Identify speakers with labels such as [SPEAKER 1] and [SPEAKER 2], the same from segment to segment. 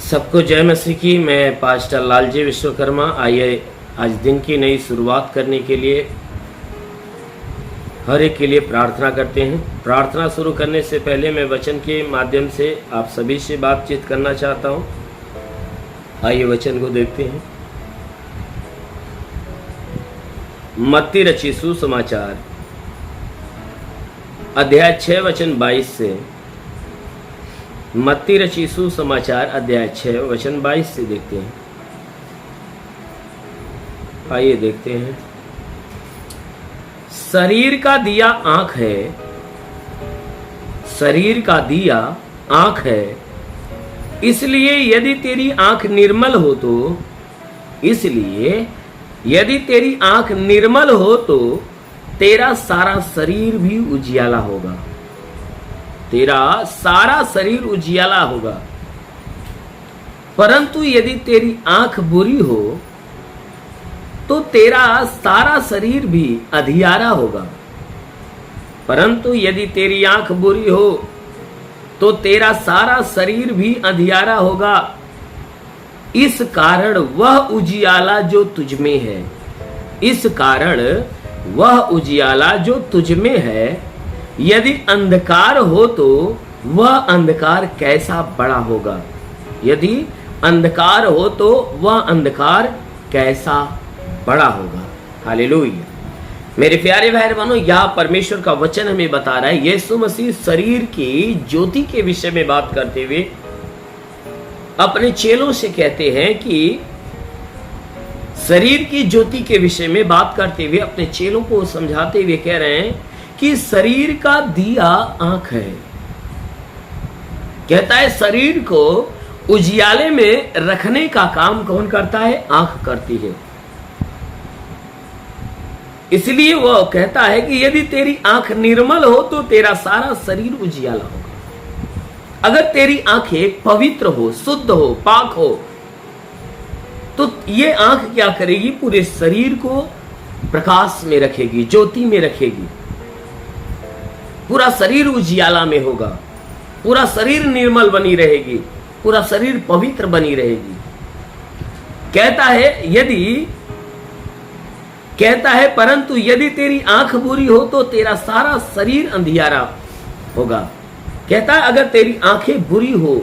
[SPEAKER 1] सबको जय मसीह की। मैं पास्टर लालजी विश्वकर्मा। आइए आज दिन की नई शुरुआत करने के लिए हर एक के लिए प्रार्थना करते हैं। प्रार्थना शुरू करने से पहले मैं वचन के माध्यम से आप सभी से बातचीत करना चाहता हूं। आइए वचन को देखते हैं। मत्ती रचित सुसमाचार अध्याय 6 वचन 22 से। मत्ती रचित सुसमाचार अध्याय 6 वचन 22 से देखते हैं। आइए देखते हैं। शरीर का दिया आंख है, शरीर का दिया आंख है, इसलिए यदि तेरी आंख निर्मल हो तो, इसलिए यदि तेरी आंख निर्मल हो तो तेरा सारा शरीर भी उजियाला होगा, तेरा सारा शरीर उजियाला होगा। परंतु यदि तेरी आंख बुरी हो तो तेरा सारा शरीर भी अंधियारा होगा। परंतु यदि तेरी आंख बुरी हो तो तेरा सारा शरीर भी अंधियारा होगा। इस कारण वह उजियाला जो तुझ में है, इस कारण वह उजियाला जो तुझ में है, यदि अंधकार हो तो वह अंधकार कैसा बड़ा होगा, यदि अंधकार हो तो वह अंधकार कैसा बड़ा होगा। हालेलुया। मेरे प्यारे भाई बहनों, यह परमेश्वर का वचन हमें बता रहा है। यीशु मसीह शरीर की ज्योति के विषय में बात करते हुए अपने चेलों से कहते हैं कि शरीर की ज्योति के विषय में बात करते हुए अपने चेलों को समझाते हुए कह रहे हैं कि शरीर का दिया आंख है। कहता है शरीर को उजियाले में रखने का काम कौन करता है? आंख करती है। इसलिए वह कहता है कि यदि तेरी आंख निर्मल हो तो तेरा सारा शरीर उजियाला होगा। अगर तेरी आंखें पवित्र हो, शुद्ध हो, पाक हो, तो ये आंख क्या करेगी? पूरे शरीर को प्रकाश में रखेगी, ज्योति में रखेगी। पूरा शरीर उजियाला में होगा, पूरा शरीर निर्मल बनी रहेगी, पूरा शरीर पवित्र बनी रहेगी। कहता है परंतु यदि तेरी आंख बुरी हो तो तेरा सारा शरीर अंधियारा होगा। कहता है अगर तेरी आंखें बुरी हो,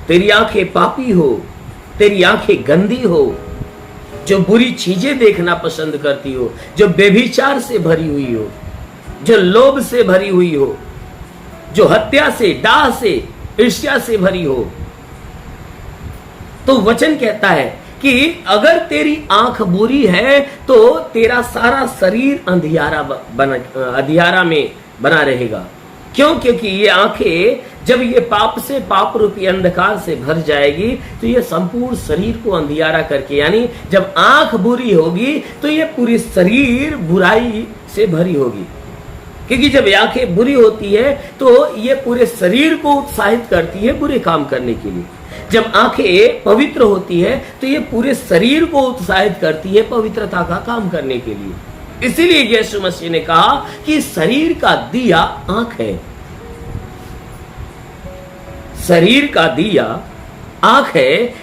[SPEAKER 1] तेरी आंखें पापी हो, तेरी आंखें गंदी हो, जो बुरी चीजें देखना पसंद करती हो, जो व्यभिचार से भरी हुई हो, जो लोभ से भरी हुई हो, जो हत्या से, डाह से, ईर्ष्या से भरी हो, तो वचन कहता है कि अगर तेरी आंख बुरी है तो तेरा सारा शरीर अंधियारा में बना रहेगा। क्यों? क्योंकि ये आंखें जब ये पाप से, पाप रूपी अंधकार से भर जाएगी तो ये संपूर्ण शरीर को अंधियारा करके, यानी जब आंख बुरी होगी तो ये पूरी शरीर बुराई से भरी होगी। क्योंकि जब आंखें बुरी होती है तो ये पूरे शरीर को उत्साहित करती है बुरे काम करने के लिए। जब आंखें पवित्र होती है तो ये पूरे शरीर को उत्साहित करती है पवित्रता का काम करने के लिए। इसीलिए यीशु मसीह ने कहा कि शरीर का दिया आंख है, शरीर का दिया आंख है।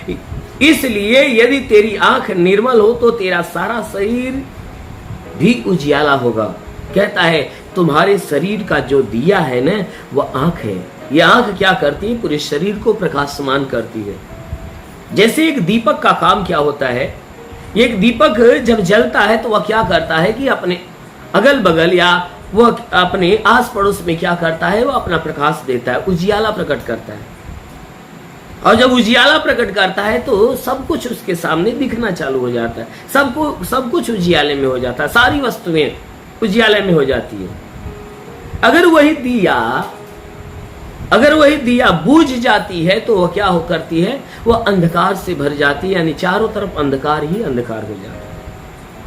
[SPEAKER 1] इसलिए यदि तेरी आंख निर्मल हो तो तेरा सारा शरीर भी उजियाला होगा। कहता है तुम्हारे शरीर का जो दिया है ना, वह आंख है। यह आंख क्या करती है? पूरे शरीर को प्रकाशमान करती है। जैसे एक दीपक का काम क्या होता है? एक दीपक जब जलता है तो वह क्या करता है कि अपने अगल बगल या वह अपने आस पड़ोस में क्या करता है? वह अपना प्रकाश देता है, उजियाला प्रकट करता है। और जब उजियाला प्रकट करता है तो सब कुछ उसके सामने दिखना चालू हो जाता है। सब कुछ उजियाले में हो जाता है, सारी वस्तुएं उजियाले में हो जाती है। अगर वही दिया बूझ जाती है तो वह क्या करती है? वह अंधकार से भर जाती है, यानी चारों तरफ अंधकार ही अंधकार हो जाता है,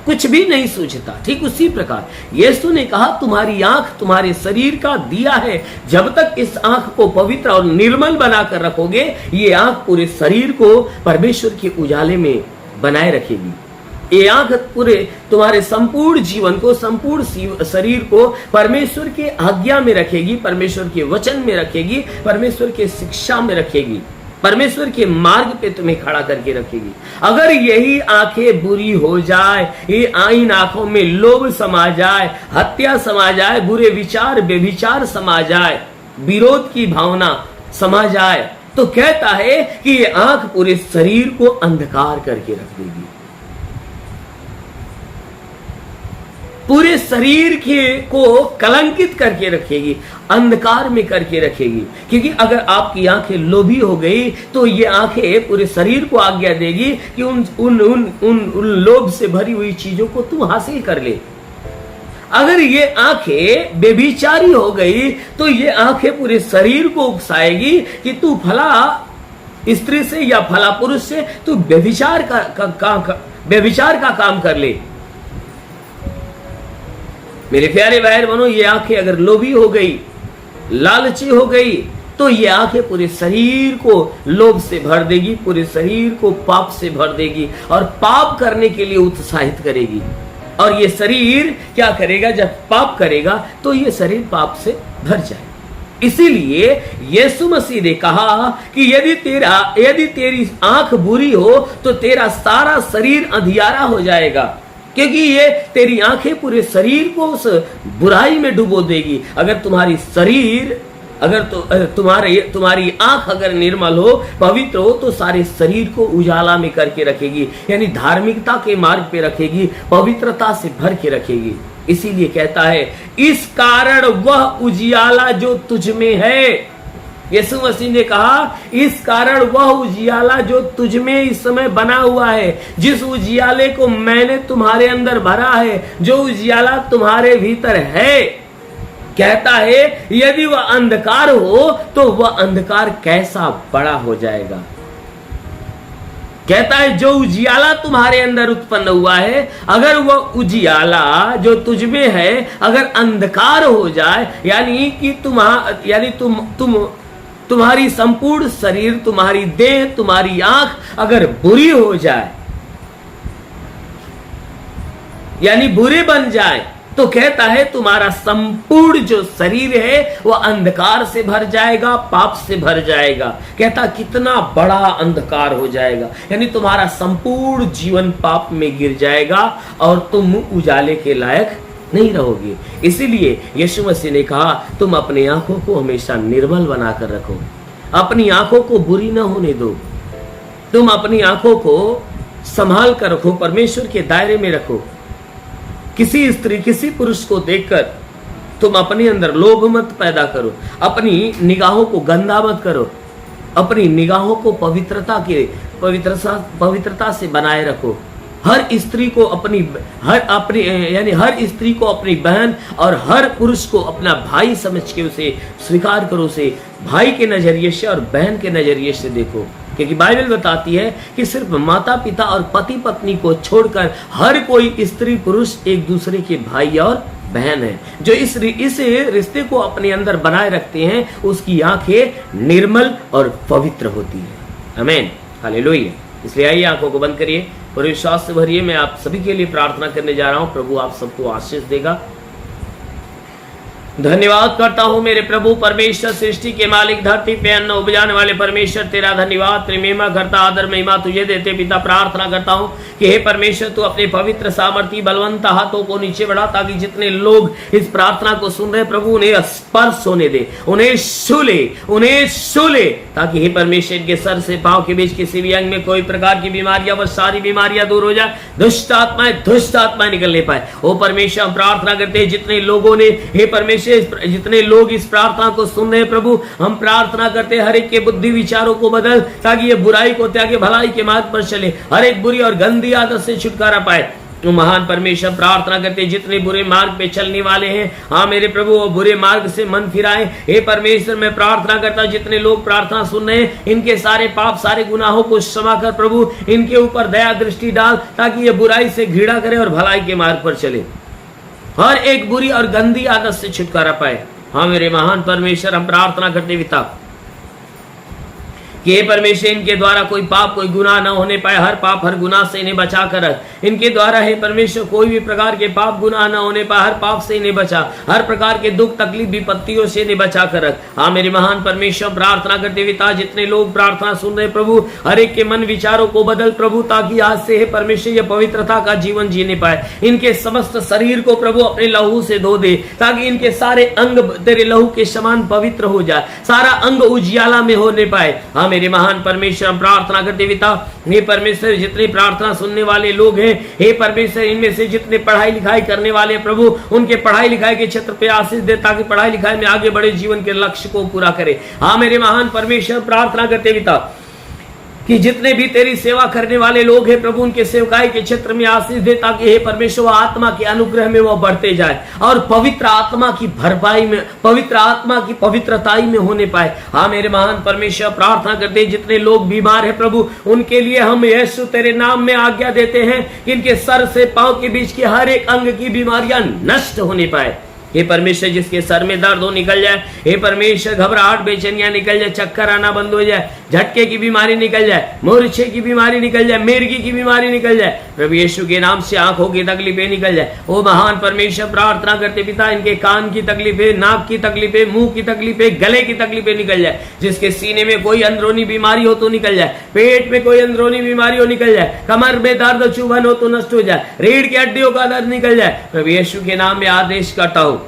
[SPEAKER 1] कुछ भी नहीं सूझता। ठीक उसी प्रकार यीशु ने कहा तुम्हारी आंख तुम्हारे शरीर का दिया है। जब तक इस आंख को पवित्र और निर्मल बनाकर रखोगे, ये आंख पूरे शरीर को परमेश्वर के उजाले में बनाए रखेगी। ये आंख पूरे तुम्हारे संपूर्ण जीवन को, संपूर्ण शरीर को परमेश्वर के आज्ञा में रखेगी, परमेश्वर के वचन में रखेगी, परमेश्वर के शिक्षा में रखेगी। परमेश्वर के मार्ग पे तुम्हें खड़ा करके रखेगी। अगर यही आंखें बुरी हो जाए, ये इन आंखों में लोभ समा जाए, हत्या समा जाए, बुरे विचार व्यभिचार समा जाए, विरोध की भावना समा जाए, तो कहता है कि ये आंख पूरे शरीर को अंधकार करके रख देगी, पूरे शरीर को कलंकित करके रखेगी, अंधकार में करके रखेगी। क्योंकि अगर आपकी आंखें लोभी हो गई तो ये आंखें पूरे शरीर को आज्ञा देगी कि उन लोभ से भरी हुई चीजों को तू हासिल कर ले। अगर ये आंखें बेभिचारी हो गई तो ये आंखें पूरे शरीर को उकसाएगी कि तू फला स्त्री से या फला पुरुष से तू व्यभिचार का काम कर ले। मेरे प्यारे भाई बहनों, ये आंखें अगर लोभी हो गई, लालची हो गई, तो ये आंखें पूरे शरीर को लोभ से भर देगी, पूरे शरीर को पाप से भर देगी और पाप करने के लिए उत्साहित करेगी। और ये शरीर क्या करेगा? जब पाप करेगा तो ये शरीर पाप से भर जाए। इसीलिए यीशु मसीह ने कहा कि यदि तेरी आंख बुरी हो तो तेरा सारा शरीर अंधियारा हो जाएगा, क्योंकि ये तेरी आंखें पूरे शरीर को उस बुराई में डुबो देगी। अगर तुम्हारी शरीर तुम्हारी आंख अगर निर्मल हो, पवित्र हो, तो सारे शरीर को उजाला में करके रखेगी, यानी धार्मिकता के मार्ग पे रखेगी, पवित्रता से भर के रखेगी। इसीलिए कहता है, इस कारण वह उजियाला जो तुझ में है, यीशु मसीह ने कहा, इस कारण वह उजियाला जो तुझ में इस समय बना हुआ है, जिस उजियाले को मैंने तुम्हारे अंदर भरा है, जो उजियाला तुम्हारे भीतर है, कहता है यदि वह अंधकार हो तो वह अंधकार कैसा बड़ा हो जाएगा। कहता है जो उजियाला तुम्हारे अंदर उत्पन्न हुआ है, अगर वह उजियाला जो तुझ में है अगर अंधकार हो जाए, यानी कि तुम्हारी संपूर्ण शरीर, तुम्हारी देह, तुम्हारी आंख अगर बुरी हो जाए, यानी बुरे बन जाए, तो कहता है तुम्हारा संपूर्ण जो शरीर है वह अंधकार से भर जाएगा, पाप से भर जाएगा। कहता कितना बड़ा अंधकार हो जाएगा, यानी तुम्हारा संपूर्ण जीवन पाप में गिर जाएगा और तुम उजाले के लायक नहीं रहोगे। इसीलिए यीशु मसीह ने कहा, तुम अपनी आंखों को हमेशा निर्मल बनाकर रखो, अपनी आंखों को बुरी ना होने दो, तुम अपनी आंखों को संभाल कर रखो, परमेश्वर के दायरे में रखो। किसी स्त्री, किसी पुरुष को देखकर तुम अपने अंदर लोभ मत पैदा करो, अपनी निगाहों को गंदा मत करो, अपनी निगाहों को पवित्रता से बनाए रखो। हर स्त्री को हर स्त्री को अपनी बहन और हर पुरुष को अपना भाई समझ के उसे स्वीकार करो, उसे भाई के नजरिए से और बहन के नजरिए से देखो। क्योंकि बाइबल बताती है कि सिर्फ माता पिता और पति पत्नी को छोड़कर हर कोई स्त्री पुरुष एक दूसरे के भाई और बहन है। जो इस रिश्ते को अपने अंदर बनाए रखते हैं, उसकी आंखें निर्मल और पवित्र होती है। आमीन, हालेलुया। इसलिए आइए आंखों को बंद करिए, पूरे विश्वास से भरिए। मैं आप सभी के लिए प्रार्थना करने जा रहा हूं। प्रभु आप सबको आशीष देगा। धन्यवाद करता हूं मेरे प्रभु परमेश्वर, सृष्टि के मालिक, धरती पे अन्न उपजाने वाले परमेश्वर, तेरा धन्यवाद, तेरी महिमा करता, आदर महिमा तुझे देते पिता। प्रार्थना करता हूं कि हे परमेश्वर, तू अपने पवित्र सामर्थी बलवंत हाथों को नीचे बढ़ा, ताकि जितने लोग इस प्रार्थना को सुन रहे प्रभु उन्हें स्पर्श होने दे, उन्हें छू ले, ताकि हे परमेश्वर के सर से पांव के बीच किसी भी अंग में कोई प्रकार की बीमारियां, वह सारी बीमारियां दूर हो जाए, दुष्ट आत्माएं निकलने पाए। ओ परमेश्वर, हम प्रार्थना करते हैं जितने लोगों ने, हे परमेश्वर, जितने लोग इस प्रार्थना को सुन रहे प्रभु, हम प्रार्थना करते हैं हर एक के बुद्धि विचारों को बदल, ताकि ये बुराई को त्यागे भलाई के मार्ग पर चले, हर एक बुरी और गंदी आदत से छुटकारा पाए। तो महान परमेश्वर, प्रार्थना करते हैं जितने बुरे मार्ग पे चलने वाले हैं, हाँ मेरे प्रभु, वो बुरे मार्ग से मन फिराए। हे परमेश्वर, मैं प्रार्थना करता हूँ जितने लोग प्रार्थना सुन रहे हैं, इनके सारे पाप, सारे गुनाहों को क्षमा कर प्रभु, इनके ऊपर दया दृष्टि डाल, ताकि ये बुराई से घृणा करे और भलाई के मार्ग पर चले, हर एक बुरी और गंदी आदत से छुटकारा पाए। हाँ मेरे महान परमेश्वर, हम प्रार्थना करते पिता, कि हे परमेश्वर इनके द्वारा कोई पाप कोई गुनाह न होने पाए, हर पाप हर गुनाह से इन्हें बचा कर रख। इनके द्वारा हे परमेश्वर कोई भी प्रकार के पाप गुनाह न होने पाए, हर पाप से इन्हें बचा, हर प्रकार के दुख तकलीफ विपत्तियों से इन्हें बचा कर रख। हाँ मेरे महान परमेश्वर, प्रार्थना करते पिता, जितने लोग प्रार्थना सुन रहे प्रभु, हर एक के मन विचारों को बदल प्रभु, ताकि आज से हे परमेश्वर ये पवित्रता का जीवन जीने पाए। इनके समस्त शरीर को प्रभु अपने लहू से धो दे, ताकि इनके सारे अंग तेरे लहू के समान पवित्र हो जाए, सारा अंग उजियाला में होने पाए। हाँ मेरे महान परमेश्वर, हम प्रार्थना करते पिता, हे परमेश्वर जितने प्रार्थना सुनने वाले लोग हैं, हे परमेश्वर इनमें से जितने पढ़ाई लिखाई करने वाले प्रभु, उनके पढ़ाई लिखाई के क्षेत्र पे आशीष दे, ताकि पढ़ाई लिखाई में आगे बढ़े, जीवन के लक्ष्य को पूरा करे। हाँ मेरे महान परमेश्वर, प्रार्थना करते पिता कि जितने भी तेरी सेवा करने वाले लोग हैं प्रभु, उनके सेवकाई के क्षेत्र में आशीष दे, ताकि हे परमेश्वर आत्मा के अनुग्रह में वो बढ़ते जाए और पवित्र आत्मा की भरपाई में, पवित्र आत्मा की पवित्रताई में होने पाए। हाँ मेरे महान परमेश्वर, प्रार्थना करते जितने लोग बीमार हैं प्रभु, उनके लिए हम यीशु तेरे नाम में आज्ञा देते हैं कि इनके सर से पांव के बीच की हर एक अंग की बीमारियां नष्ट होने पाए। हे परमेश्वर जिसके सर में दर्द हो निकल जाए, हे परमेश्वर घबराहट बेचैनियां निकल जाए, चक्कर आना बंद हो जाए, झटके की बीमारी निकल जाए, मूर्छे की बीमारी निकल जाए, मिर्गी की बीमारी निकल जाए, प्रभु यीशु के नाम से आंखों की तकलीफें निकल जाए। ओ महान परमेश्वर, प्रार्थना करते पिता, इनके कान की तकलीफें, नाक की तकलीफें, मुंह की तकलीफें, गले की तकलीफें निकल जाए। जिसके सीने में कोई अंदरूनी बीमारी हो तो निकल जाए, पेट में कोई अंदरूनी बीमारी हो निकल जाए, कमर में दर्द चुभन हो तो नष्ट हो जाए, रीढ़ की हड्डियों का दर्द निकल जाए। प्रभु यीशु के नाम में आदेश करता हूं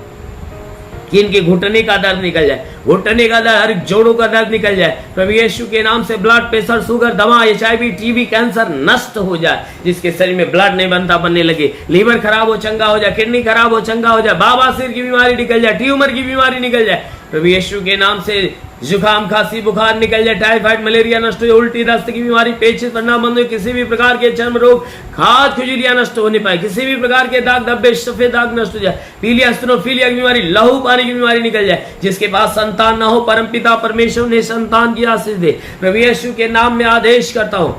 [SPEAKER 1] कि इनके घुटने का दर्द निकल जाए, घुटने का दर्द, हर जोड़ों का दर्द निकल जाए। प्रभु यीशु के नाम से ब्लड प्रेशर, शुगर, दमा, HIV, TB, कैंसर नष्ट हो जाए। जिसके शरीर में ब्लड नहीं बनता बनने लगे, लीवर खराब हो चंगा हो जाए, किडनी खराब हो चंगा हो जाए, बाबासीर की बीमारी निकल जाए, ट्यूमर की बीमारी निकल जाए। प्रभु यीशु के नाम से जुकाम, खांसी, बुखार निकल जाए, टाइफाइड, मलेरिया नष्ट हो, उल्टी, दस्त की बीमारी, पेचिश पड़ना बंद हो, किसी भी प्रकार के चर्म रोग, खाद खुजलियां नष्ट होने पाए, किसी भी प्रकार के दाग धब्बे, सफेद दाग नष्ट हो जाए, पीलिया, एसिडोफिलिया की बीमारी, लहू पानी की बीमारी निकल जाए। जिसके पास संतान ना हो, परमपिता परमेश्वर ने संतान की आशीष दे। प्रभु यीशु के नाम में आदेश करता हूं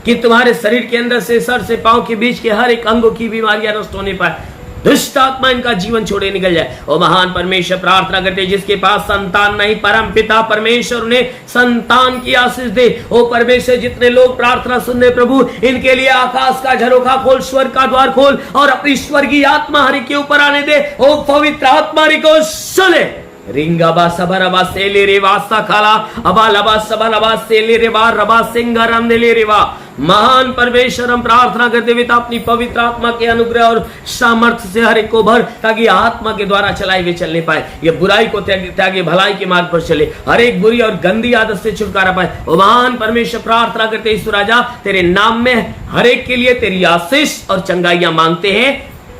[SPEAKER 1] कि तुम्हारे शरीर के अंदर से सर से पांव के बीच के हर एक अंगों की बीमारियां नष्ट होने पाए, दुष्ट आत्मा इनका जीवन छोड़े निकल जाए। ओ महान परमेश्वर, प्रार्थना करते जिसके पास संतान नहीं, परम पिता परमेश्वर ने संतान की आशीष दे। ओ परमेश्वर जितने लोग प्रार्थना सुन रहे प्रभु, इनके लिए आकाश का झरोखा खोल, स्वर्ग का द्वार खोल और अपनी स्वर्गीय आत्मा हरि के ऊपर आने दे। ओ पवित्र आत्मा को सुने। रिंगा बा सबरा बा सेले रे वासा खाला अबा लबा सबा बा सेले रे बा रबा सिंगर अंदले रे बा। महान परमेश्वर, हम प्रार्थना करते हुए अपनी पवित्र आत्मा के अनुग्रह और सामर्थ्य से हर एक को भर, ताकि आत्मा के द्वारा चलाए हुए चलने पाए, ये बुराई को त्यागे भलाई के मार्ग पर चले, हर एक बुरी और गंदी आदत से छुटकारा पाए। ओ महान परमेश्वर, प्रार्थना करते ईश्वर राजा, तेरे नाम में हर एक के लिए तेरी आशीष और चंगाइयां मांगते हैं।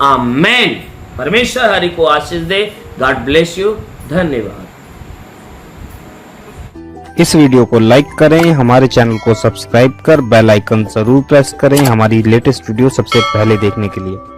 [SPEAKER 1] आमेन। परमेश्वर हर एक को आशीष दे। God bless you. धन्यवाद।
[SPEAKER 2] इस वीडियो को लाइक करें, हमारे चैनल को सब्सक्राइब कर बेल आइकन जरूर प्रेस करें हमारी लेटेस्ट वीडियो सबसे पहले देखने के लिए।